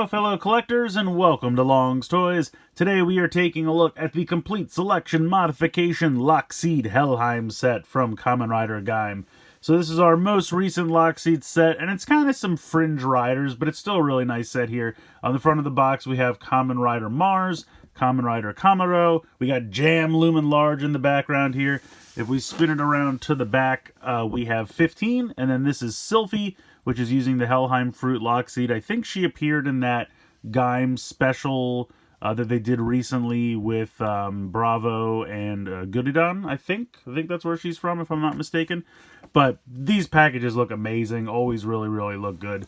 Hello fellow collectors and welcome to Long's Toys. Today we are taking a look at the complete selection Modification Lockseed Helheim set from Kamen Rider Gaim. So this is our most recent Lockseed set, and it's kind of some fringe riders, but it's still a really nice set here. On the front of the box we have Kamen Rider Mars, Kamen Rider Kamaro, we got Jam looming large in the background here. If we spin it around to the back, we have 15, and then this is Sylphie, which is using the Helheim Fruit Lockseed. I think she appeared in that Gaim special that they did recently with Bravo and Guridan, I think. I think that's where she's from, if I'm not mistaken. But these packages look amazing. Always really, really look good.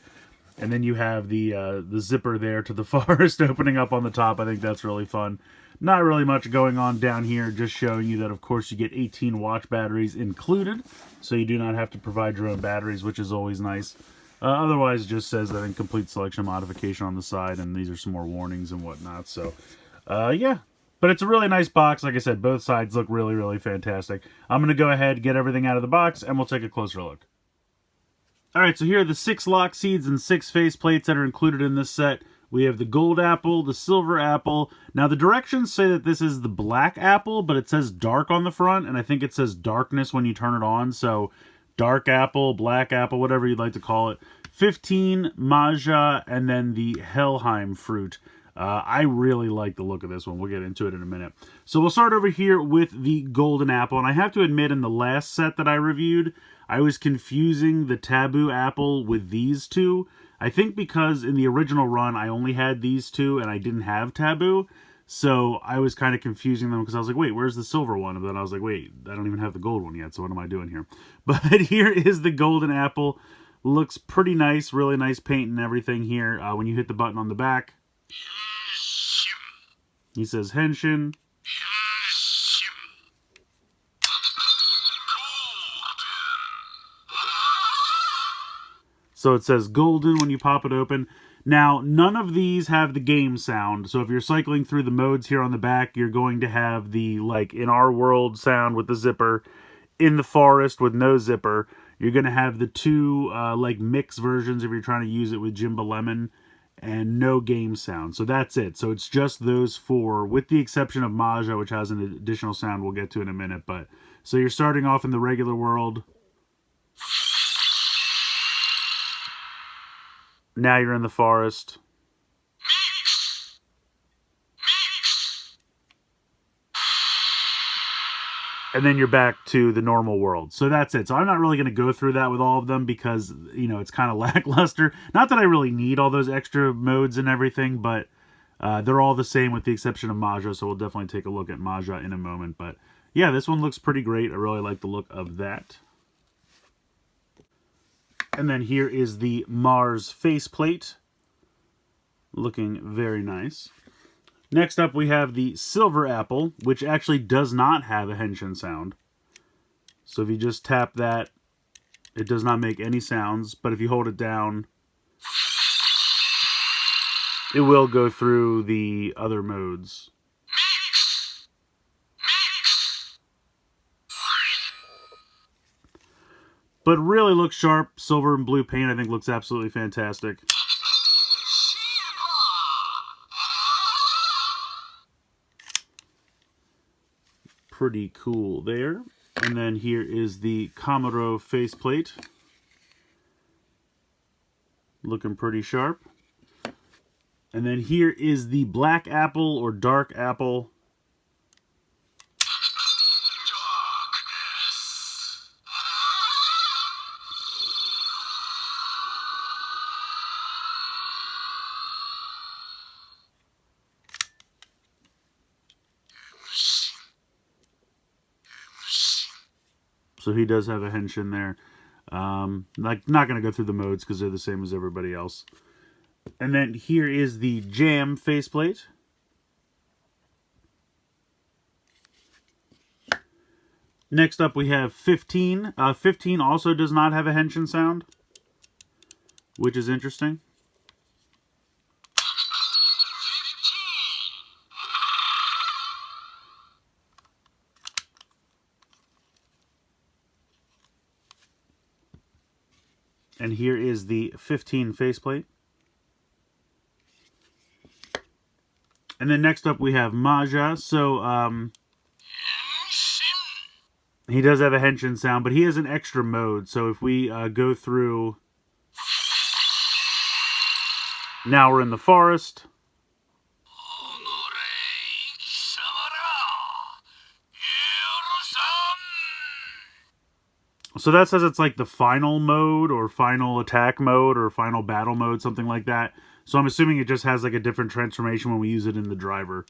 And then you have the zipper there to the forest opening up on the top. I think that's really fun. Not really much going on down here, just showing you that, of course, you get 18 watch batteries included, so you do not have to provide your own batteries, which is always nice. Otherwise, it just says that in complete selection modification on the side, and these are some more warnings and whatnot. So, yeah. But it's a really nice box. Like I said, both sides look really, really fantastic. I'm going to go ahead, get everything out of the box, and we'll take a closer look. Alright, so here are the 6 Lockseeds and 6 faceplates that are included in this set. We have the gold apple, the silver apple. Now, the directions say that this is the black apple, but it says dark on the front, and I think it says darkness when you turn it on. So, dark apple, black apple, whatever you'd like to call it. 15, Maja, and then the Helheim fruit. I really like the look of this one. We'll get into it in a minute. So, we'll start over here with the golden apple. And I have to admit, in the last set that I reviewed, I was confusing the taboo apple with these two. I think because in the original run, I only had these two and I didn't have taboo. So I was kind of confusing them because I was like, wait, where's the silver one? And then I was like, wait, I don't even have the gold one yet. So what am I doing here? But here is the golden apple. Looks pretty nice. Really nice paint and everything here. When you hit the button on the back, he says Henshin. So it says golden when you pop it open. Now, none of these have the game sound. So if you're cycling through the modes here on the back, you're going to have the, like, in our world sound with the zipper. In the forest with no zipper. You're going to have the two, like, mix versions if you're trying to use it with Jimba Lemon. And no game sound. So that's it. So it's just those 4, with the exception of Maja, which has an additional sound we'll get to in a minute. But so you're starting off in the regular world. Now you're in the forest. And then you're back to the normal world. So that's it. So I'm not really going to go through that with all of them because, you know, it's kind of lackluster. Not that I really need all those extra modes and everything, but they're all the same with the exception of Maja. So we'll definitely take a look at Maja in a moment. But yeah, this one looks pretty great. I really like the look of that. And then here is the Mars faceplate. Looking very nice. Next up we have the silver apple, which actually does not have a Henshin sound. So if you just tap that, it does not make any sounds. But if you hold it down, it will go through the other modes. But really looks sharp. Silver and blue paint I think looks absolutely fantastic. Pretty cool there. And then here is the Kamaro faceplate. Looking pretty sharp. And then here is the black apple or dark apple. So he does have a Henshin there. Like, not going to go through the modes because they're the same as everybody else. And then here is the Jam faceplate. Next up we have 15. 15 also does not have a Henshin sound, which is interesting. And here is the 15 faceplate. And then next up we have Maja. So, he does have a henshin sound, but he has an extra mode. So if we go through... Now we're in the forest. So that says it's like the final mode or final attack mode or final battle mode, something like that. So I'm assuming it just has like a different transformation when we use it in the driver.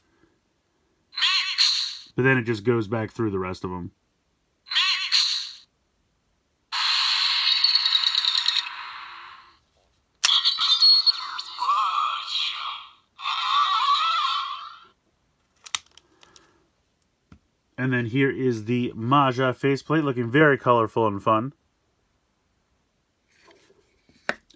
But then it just goes back through the rest of them. And then here is the Maja faceplate, looking very colorful and fun.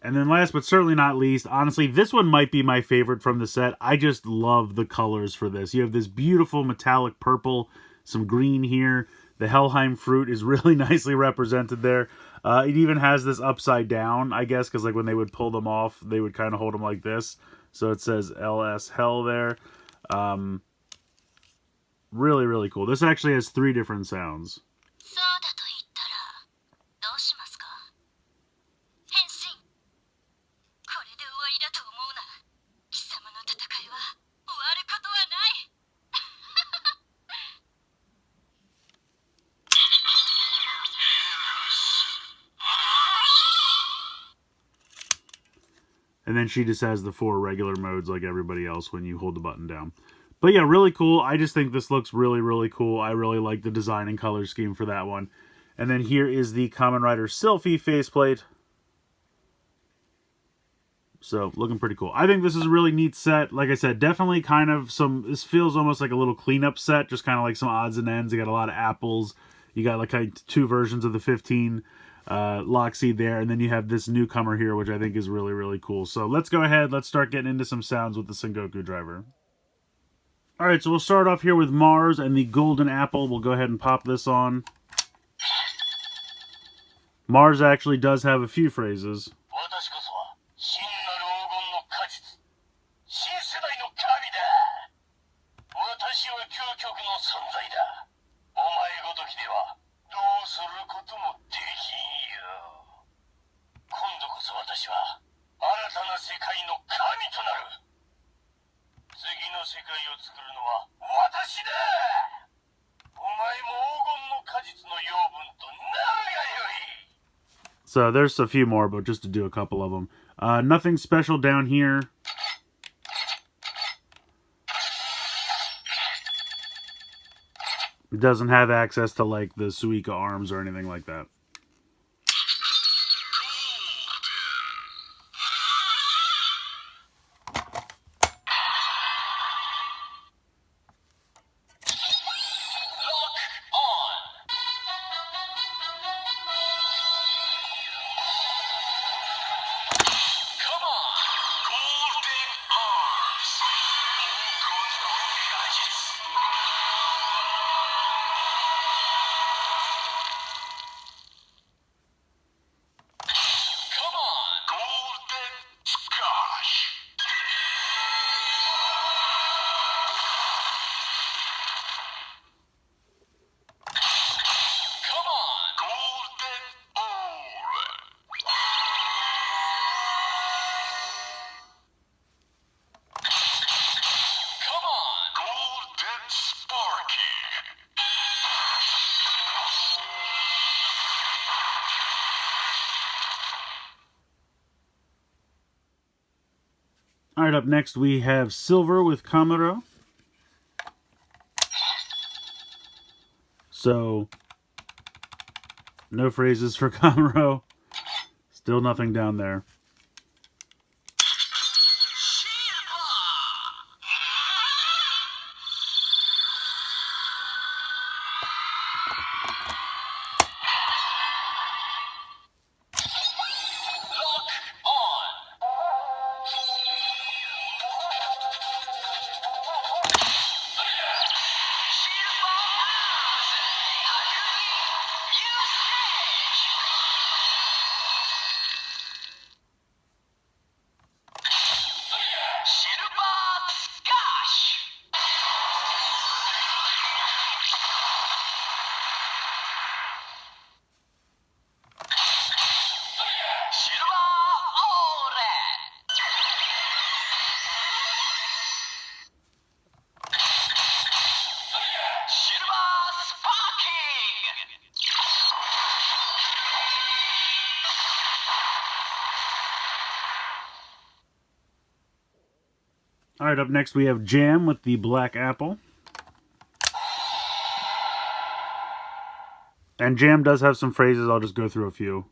And then last but certainly not least, honestly, this one might be my favorite from the set. I just love the colors for this. You have this beautiful metallic purple, some green here. The Helheim fruit is really nicely represented there. It even has this upside down, I guess, because like when they would pull them off, they would kind of hold them like this. So it says LS Hell there. Really, really cool. This actually has 3 different sounds. And then she just has the 4 regular modes like everybody else when you hold the button down. But yeah, really cool. I just think this looks really, really cool. I really like the design and color scheme for that one. And then here is the Kamen Rider Sylphie faceplate. So, looking pretty cool. I think this is a really neat set. Like I said, definitely kind of this feels almost like a little cleanup set. Just kind of like some odds and ends. You got a lot of apples. You got like kind of 2 versions of the 15 Lockseed there. And then you have this newcomer here, which I think is really, really cool. So, let's go ahead. Let's start getting into some sounds with the Sengoku driver. Alright, so we'll start off here with Mars and the Golden Apple. We'll go ahead and pop this on. Mars actually does have a few phrases. So there's a few more, but just to do a couple of them. Nothing special down here. It doesn't have access to like the Suika arms or anything like that. Alright, up next we have Silver with Kamuro. So, no phrases for Kamuro. Still nothing down there. Alright, up next we have Jam with the Black Apple. And Jam does have some phrases, I'll just go through a few.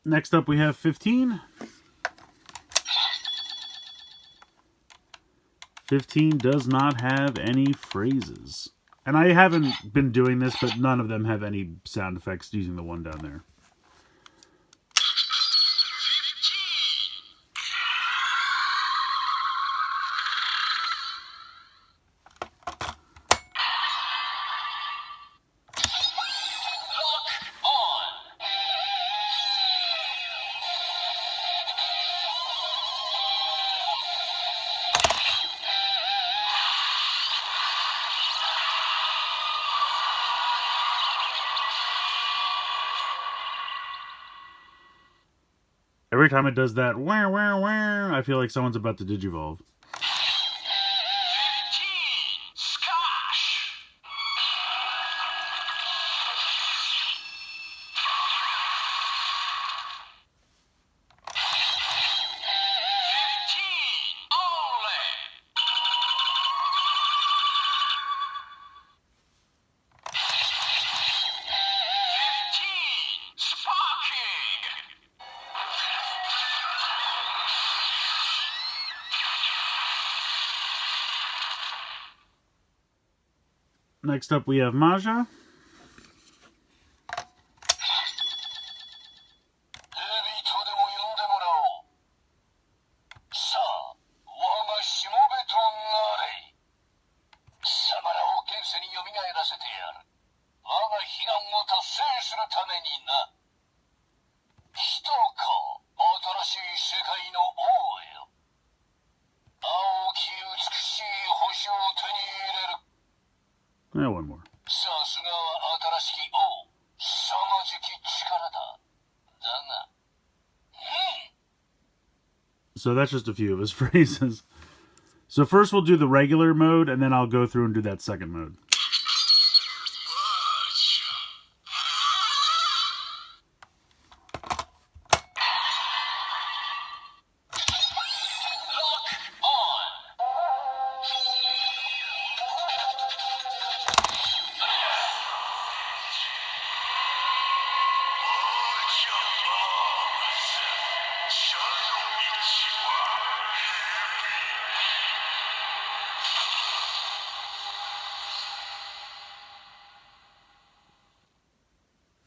Next up we have 15. 15 does not have any phrases. And I haven't been doing this, but none of them have any sound effects using the one down there. Every time it does that, wah, wah, wah, I feel like someone's about to digivolve. Next up we have Maja. One more. So that's just a few of his phrases. So first we'll do the regular mode, and then I'll go through and do that second mode.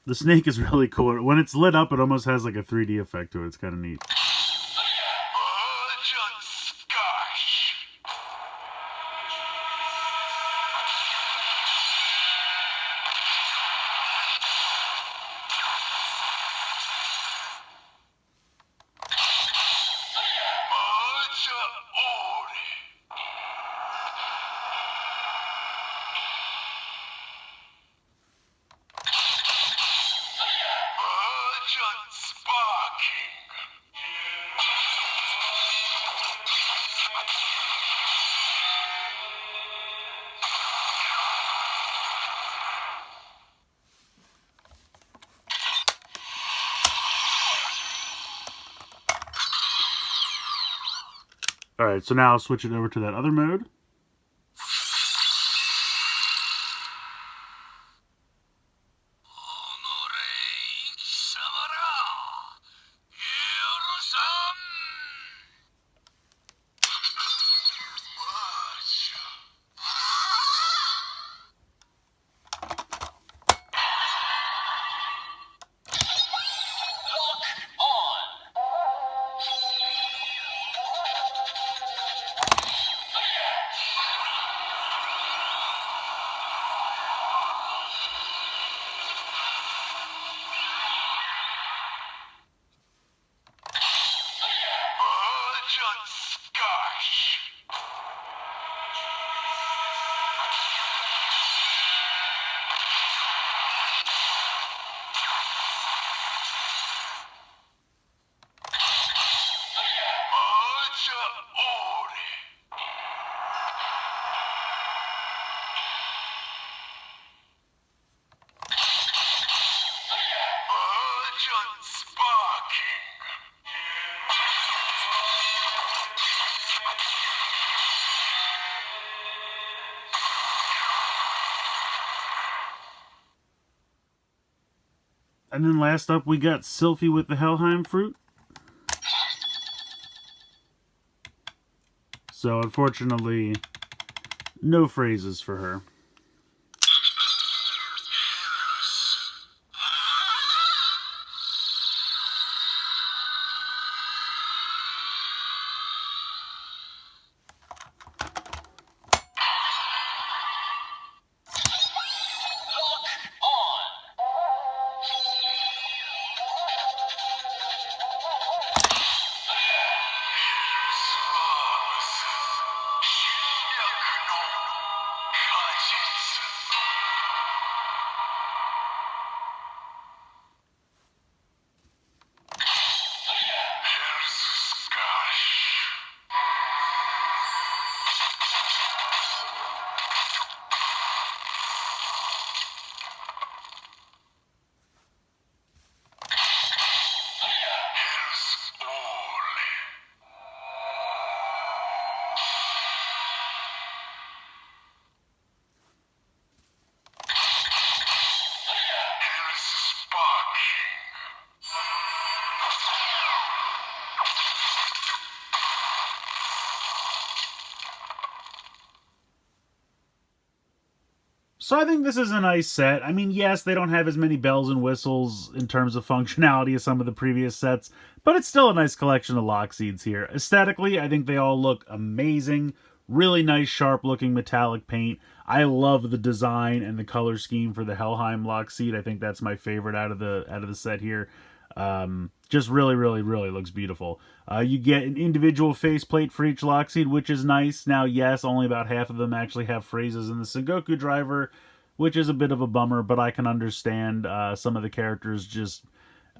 The snake is really cool. When it's lit up, it almost has like a 3D effect to it. It's kind of neat. Alright, so now I'll switch it over to that other mode. And then last up, we got Sylphie with the Helheim fruit. So unfortunately, no phrases for her. So I think this is a nice set. I mean, yes, they don't have as many bells and whistles in terms of functionality as some of the previous sets, but it's still a nice collection of Lockseeds here. Aesthetically, I think they all look amazing. Really nice, sharp-looking metallic paint. I love the design and the color scheme for the Helheim Lockseed. I think that's my favorite out of the set here. Just really, really, really looks beautiful. You get an individual faceplate for each Lockseed, which is nice. Now, yes, only about half of them actually have phrases in the Sengoku driver, which is a bit of a bummer, but I can understand some of the characters just...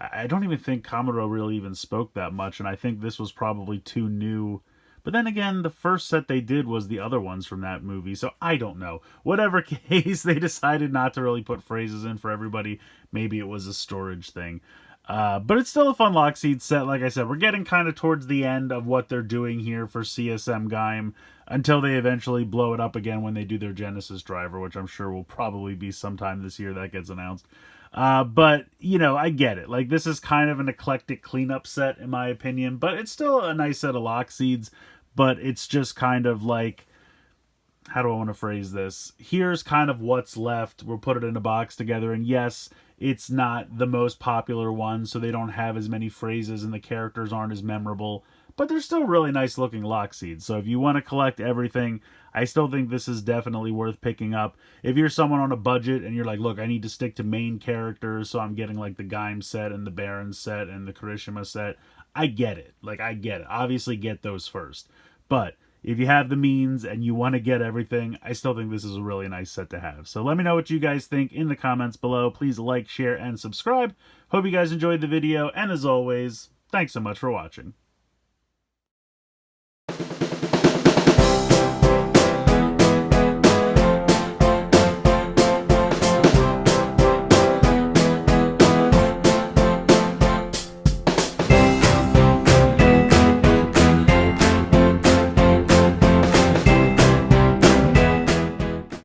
I don't even think Kamuro really even spoke that much, and I think this was probably too new. But then again, the first set they did was the other ones from that movie, so I don't know. Whatever case, they decided not to really put phrases in for everybody. Maybe it was a storage thing. But it's still a fun Lockseed set. Like I said, we're getting kind of towards the end of what they're doing here for CSM Gaim until they eventually blow it up again when they do their Genesis driver, which I'm sure will probably be sometime this year that gets announced. But, you know, I get it. Like, this is kind of an eclectic cleanup set, in my opinion, but it's still a nice set of Lockseeds, but it's just kind of like... how do I want to phrase this? Here's kind of what's left. We'll put it in a box together. And yes, it's not the most popular one, so they don't have as many phrases and the characters aren't as memorable. But they're still really nice looking Lockseeds. So if you want to collect everything, I still think this is definitely worth picking up. If you're someone on a budget and you're like, look, I need to stick to main characters, so I'm getting like the Gaim set and the Baron set and the Kirishima set, I get it. Like, I get it. Obviously get those first. But if you have the means and you want to get everything, I still think this is a really nice set to have. So let me know what you guys think in the comments below. Please like, share, and subscribe. Hope you guys enjoyed the video, and as always, thanks so much for watching.